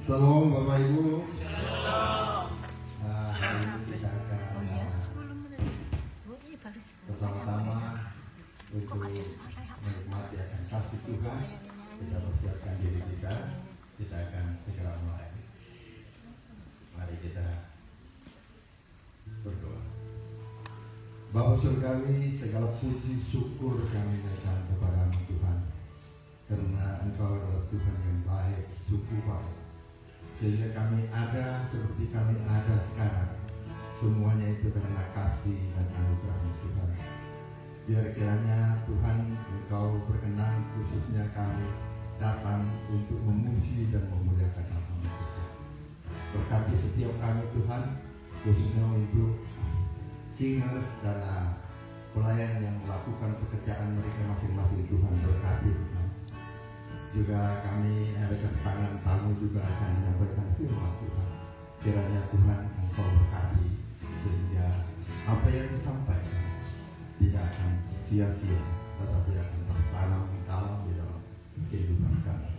Shalom Bapak Ibu. Hari ini kita akan bersama-sama untuk menikmati akan kasih Tuhan. Kita persiapkan diri kita akan segera mulai. Mari kita berdoa. Bapa Surgawi, segala puji syukur kami naikkan kepada-Mu Tuhan, karena Engkau adalah Tuhan yang baik, cukup baik, sehingga kami ada seperti kami ada sekarang. Semuanya itu karena kasih dan anugerah-Mu Tuhan. Biar kiranya Tuhan Engkau berkenan khususnya kami datang untuk memuji dan memuliakan nama-Mu Tuhan. Berkati setiap kami Tuhan, khususnya untuk singers dan pelayan yang melakukan pekerjaan mereka masing-masing. Tuhan berkati Tuhan. Juga kami ada kedatangan tamu juga akan menyampaikan firman Tuhan. Kiranya Tuhan Engkau berkati sehingga apa yang disampaikan tidak akan sia-sia, tetapi akan tertanam dalam di dalam kehidupan kami.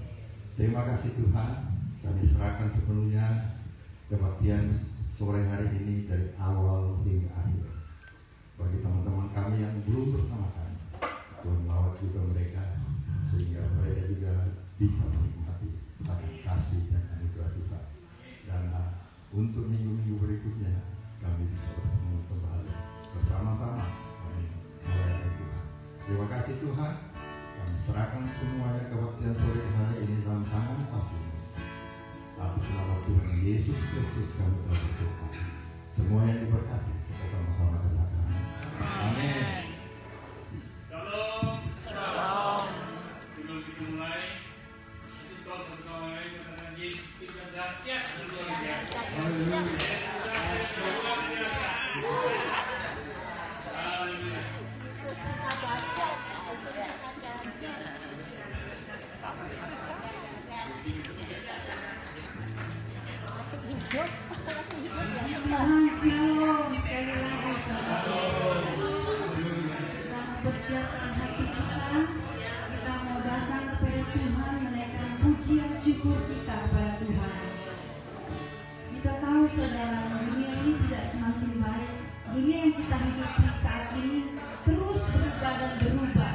Terima kasih Tuhan, kami serahkan sepenuhnya kebaktian sore hari ini dari awal hingga akhir. Bagi teman-teman kami yang belum bersama kami, Tuhan lawat juga mereka sehingga mereka juga bisa menikmati akan kasih dan anugerah Tuhan. Dan untuk minggu-minggu berikutnya kami bisa bertemu kembali bersama-sama kami melayani Tuhan. Terima kasih Tuhan. Kami serahkan semuanya kebaktian sore hari ini dalam tangan kasih-Mu. Atas nama Tuhan Yesus Kristus kami telah berdoa. Semua yang diberkati kita sama-sama katakan amin. Shalom. Shalom. Sebelum kita mulai, kita bersama dengan Yesus kita dahsyat dan luar biasa. Shalom, sekali lagi saudara. Kita mempersiapkan hati kita mau datang kepada Tuhan, menaikkan pujian syukur kita kepada Tuhan. Kita tahu saudara, dunia ini tidak semakin baik. Dunia yang kita hidupi saat ini terus berubah dan berubah.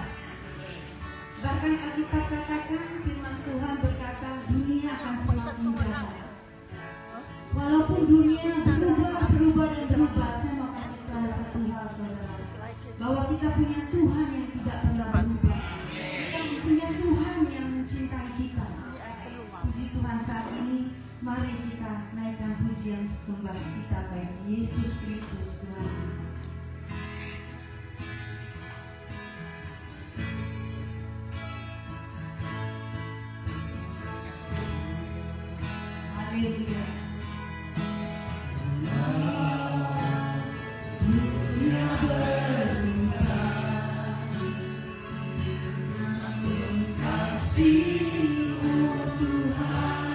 Bahkan Alkitab katakan, firman Tuhan berkata, dunia akan semakin jahat. Walaupun dunia berubah dan berubah, saya mau kasih tahu satu hal saudara, bahwa kita punya Tuhan yang tidak pernah berubah. Kita punya Tuhan yang mencintai kita. Puji Tuhan, saat ini mari kita naikkan pujian sembah kita bagi Yesus Kristus Tuhan kita. Haleluya. Dunia berubah, namun kasih-Mu Tuhan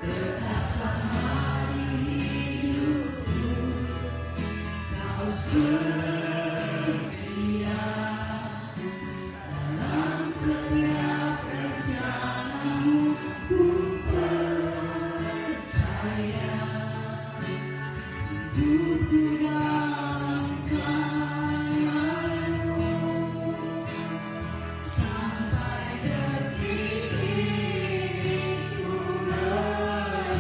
tetap sama di hidupku. Kau setia dalam setiap rencana-Mu, ku percaya. Hidupku dalam tangan-Mu, sampai detik ini ku melihat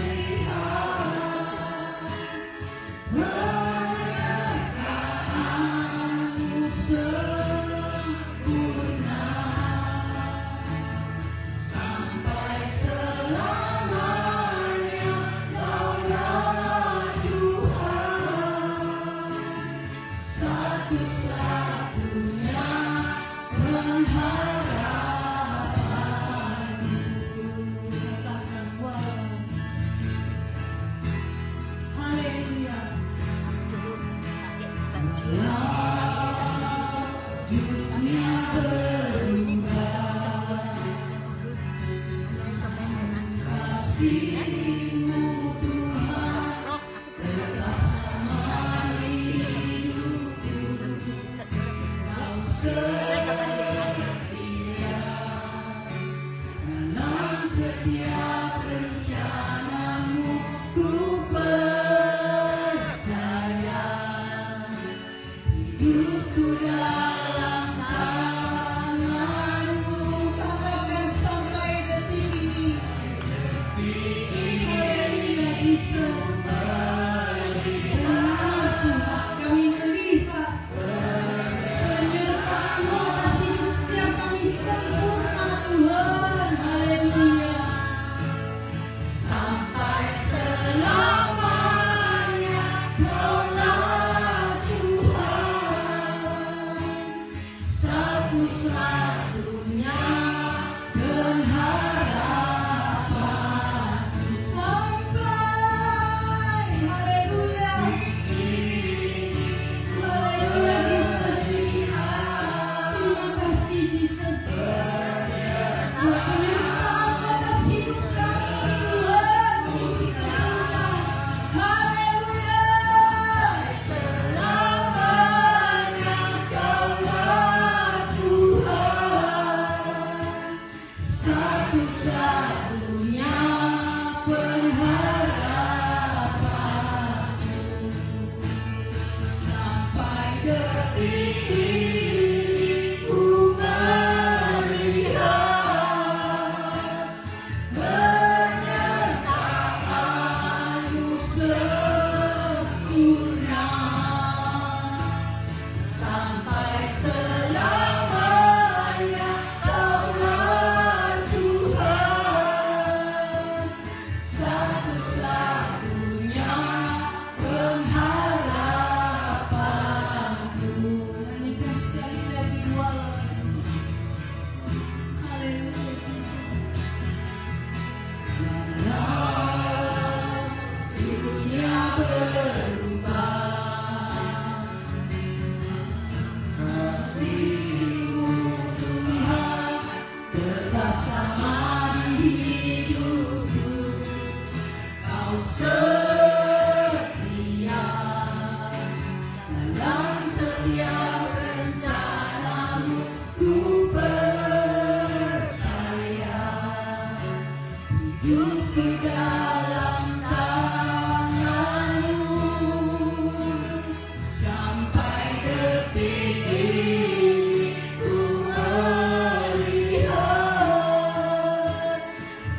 penyertaan-Mu sempurna, sampai selamanya Kaulah Tuhan, satu-satunya pengharapanku. Katakan wow. Haleluya. Walau dunia berubah, kasih-Mu Tuhan tetap sama di hidupku. Kau setia dalam setiap rencana Haleluya Yesus. Benar Tuhan, kami melihat penyertaan-Mu atas hidup setiap kami sempurna Tuhan. Haleluya. Sampai selamanya Kaulah Tuhan, satu-satunya pengharapanku. Sampai haleluya. Haleluya Yesus. Terima kasih Yesus. Buat penyertaan-Mu atas hidup kami Tuhan. Hidup sempurna. Haleluya. Selamanya Kaulah Tuhan, satu-satunya pengharapanku. Sampai detik ini ku melihat penyertaan-Mu sempurna. Sampai selamanya Kaulah Tuhan, satu-satunya pengharapanku. Nyanyikan sekali lagi walau. Haleluya Yesus. Walau dunia berubah, kasih-Mu Tuhan tetap sama di hidupku. Kau setia dalam setiap rencana-Mu. Ku percaya hidupku dalam tangan-Mu. Sampai detik ini ku melihat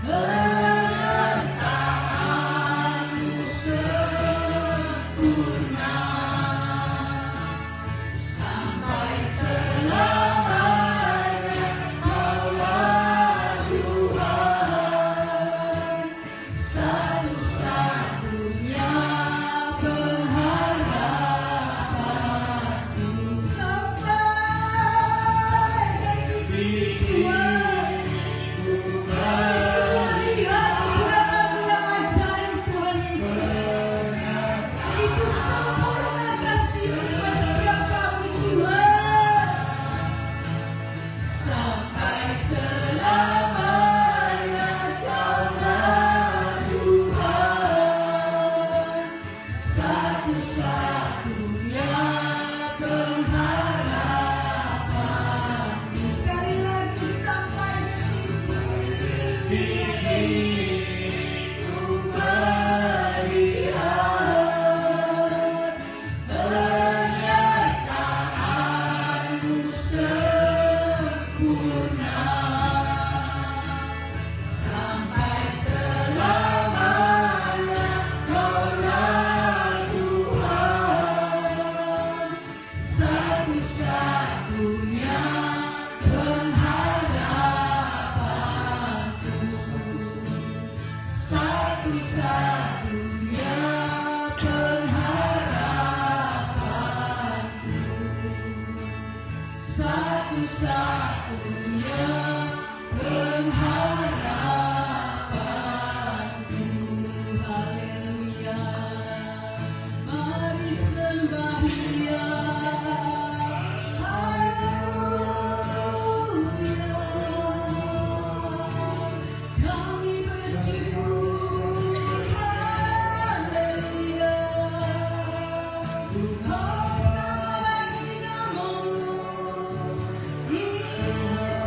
penyertaan-Mu sempurna. Sampai selamanya Kaulah Tuhan, satu-satunya pengharapanku. Sampai detik ini Tuhan, kami melihat kebenaran-Mu yang ajaib Tuhan Yesus. Begitu sempurna kasih-Mu buat setiap kami Tuhan. Sampai selamanya Kaulah Tuhan, satu-satunya pengharapanku. Sekali lagi sampai detik ini ku melihat penyertaan-Mu sempurna. Sampai selamanya Kaulah Tuhan, satu-satunya pengharapanku. Satu-satunya pengharapanku. Satu-satunya pengharapanku. Haleluya. Mari sembah Dia. Haleluya. Kami bersyukur. Haleluya. Tuhan sama bagi nama-Mu. Yesus.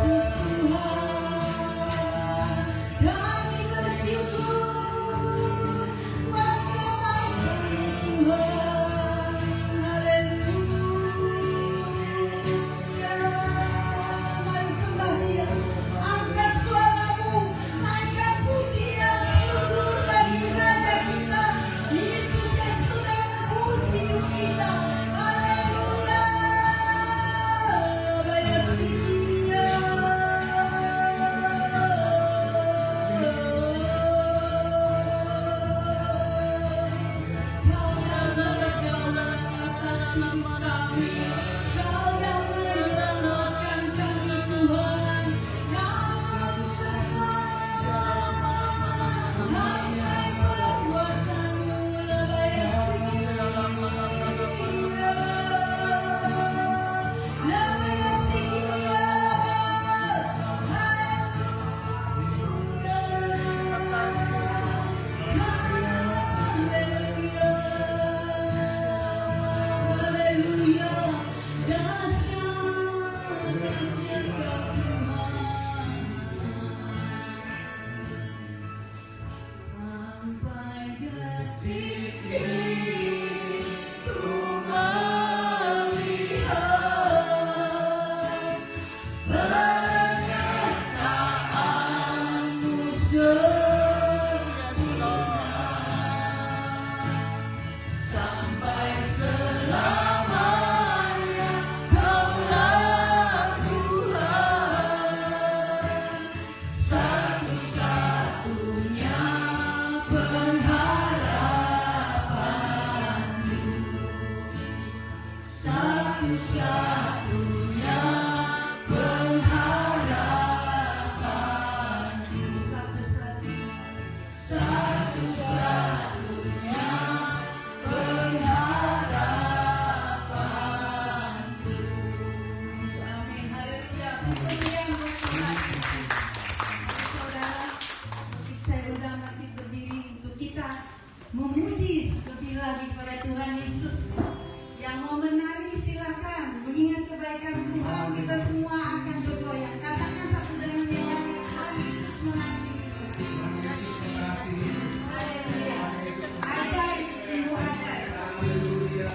Tuhan Yesus. Yang mau menari silakan. Mengingat kebaikan Tuhan, kita semua akan bergoyang. Katakan satu dengan yang lain, Tuhan Yesus mengasihi. Tuhan Yesus mengasihi. Haleluya. Ajaib, sungguh ajaib. Haleluya.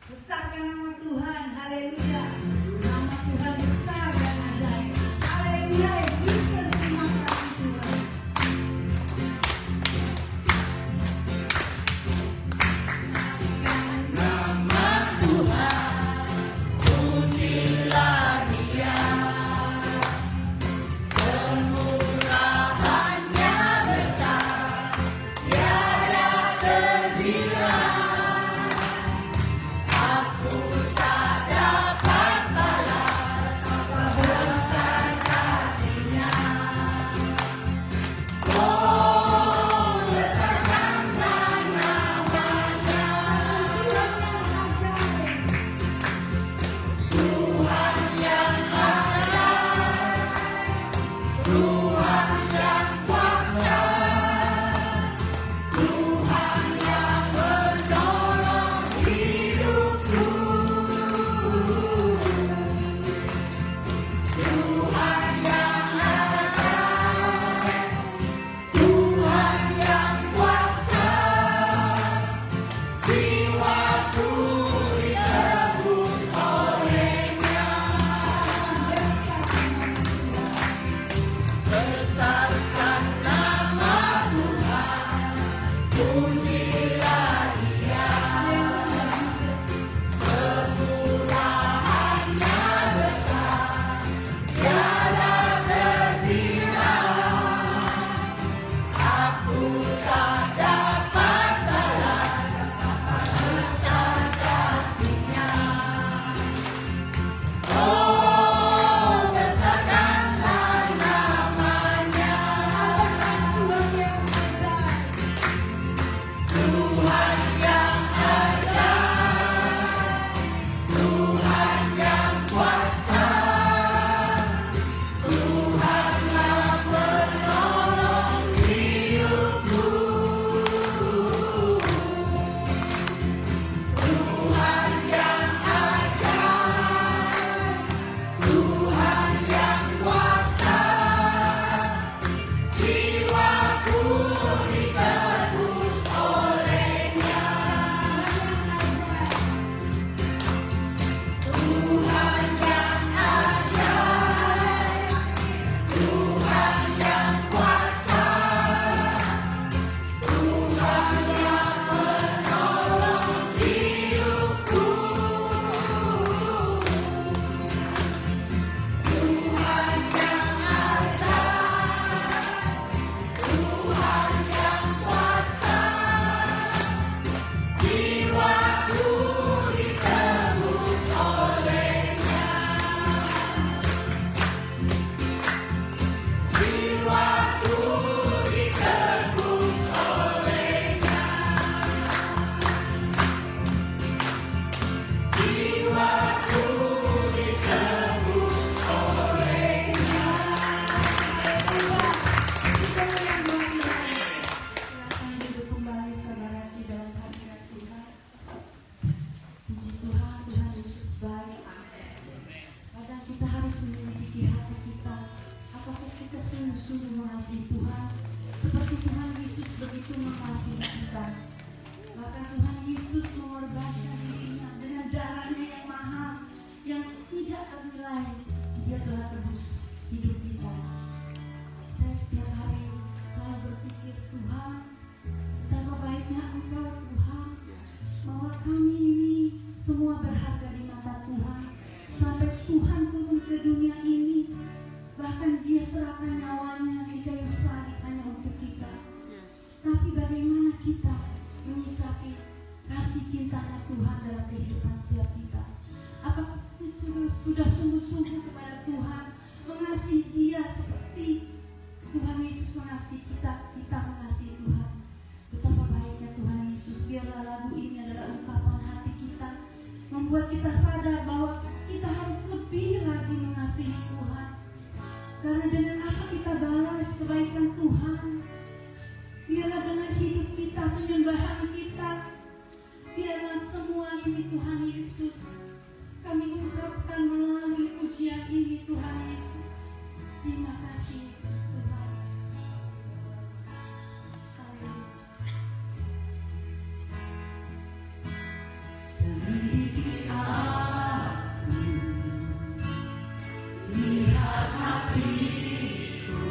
Besarkan nama Tuhan, haleluya. Nama Tuhan besar dan ajaib. Haleluya. kita harus menyelidiki hati kita. Apakah kita sungguh-sungguh mengasihi Tuhan seperti Tuhan Yesus begitu mengasihi kita. Bahkan Tuhan Yesus mengorbankan dirinya dengan darahnya yang mahal, yang tidak ternilai. Dia telah tebus hidup kita. Saya setiap hari saya berpikir, Tuhan, betapa baiknya Engkau Tuhan, bahwa kami ini semua berharga di mata Tuhan. Sampai Tuhan turun ke dunia ini, bahkan Dia serahkan nyawanya di kayu salib hanya untuk kita. Tapi bagaimana kita menyikapi kasih cintanya Tuhan dalam kehidupan setiap kita? Apakah kita sudah sungguh-sungguh kepada Tuhan, mengasihi Dia seperti Tuhan Yesus mengasihi kita, kita mengasihi Tuhan? Betapa baiknya Tuhan Yesus. Biarlah lagu ini adalah ungkapan hati kita, membuat kita sadar bahwa kita harus lebih lagi mengasihi Tuhan. Karena dengan apa kita balas kebaikan Tuhan? Biarlah dengan hidup kita, penyembahan kita, biarlah semua ini Tuhan Yesus kami ungkapkan melalui pujian ini Tuhan Yesus. Terima kasih Yesus Tuhan. Selidiki aku, lihat hatiku,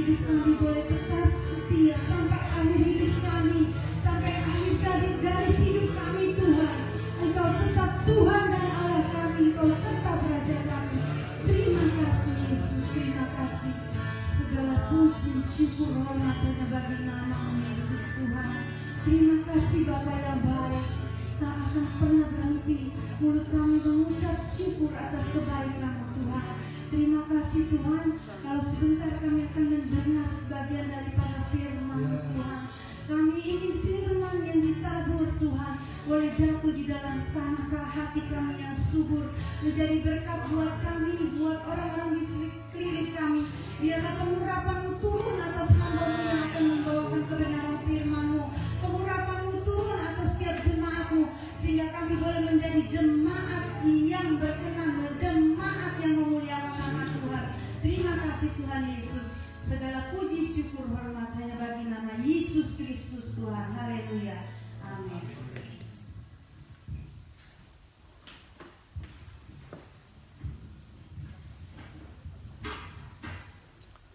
hidup kami boleh tetap setia sampai akhir hidup kami, sampai akhir garis hidup kami Tuhan. Engkau tetap Tuhan dan Allah kami, Engkau tetap Raja kami. Terima kasih Yesus, terima kasih. Segala puji, syukur, hormat hanya bagi nama Yesus Tuhan. Terima kasih Bapa yang baik. Tak akan pernah berhenti mulut kami mengucap syukur atas kebaikan Tuhan. Terima kasih Tuhan. Kalau sebentar kami akan mendengar sebagian daripada firman Tuhan. Kami ingin firman yang ditabur Tuhan boleh jatuh di dalam tanah hati kami yang subur, menjadi berkat buat kami, buat orang-orang di sekeliling kami. Biarlah pengurapan-Mu turun atas hamba-Mu yang akan membawakan kebenaran firman-Mu. Pengurapan-Mu turun atas setiap jemaat-Mu, sehingga kami boleh menjadi jemaat yang berkenan, jemaat yang memuliakan nama Tuhan. Terima kasih Tuhan Yesus. Segala puji, syukur, hormat hanya bagi nama Yesus Kristus Tuhan. Haleluya. Amin.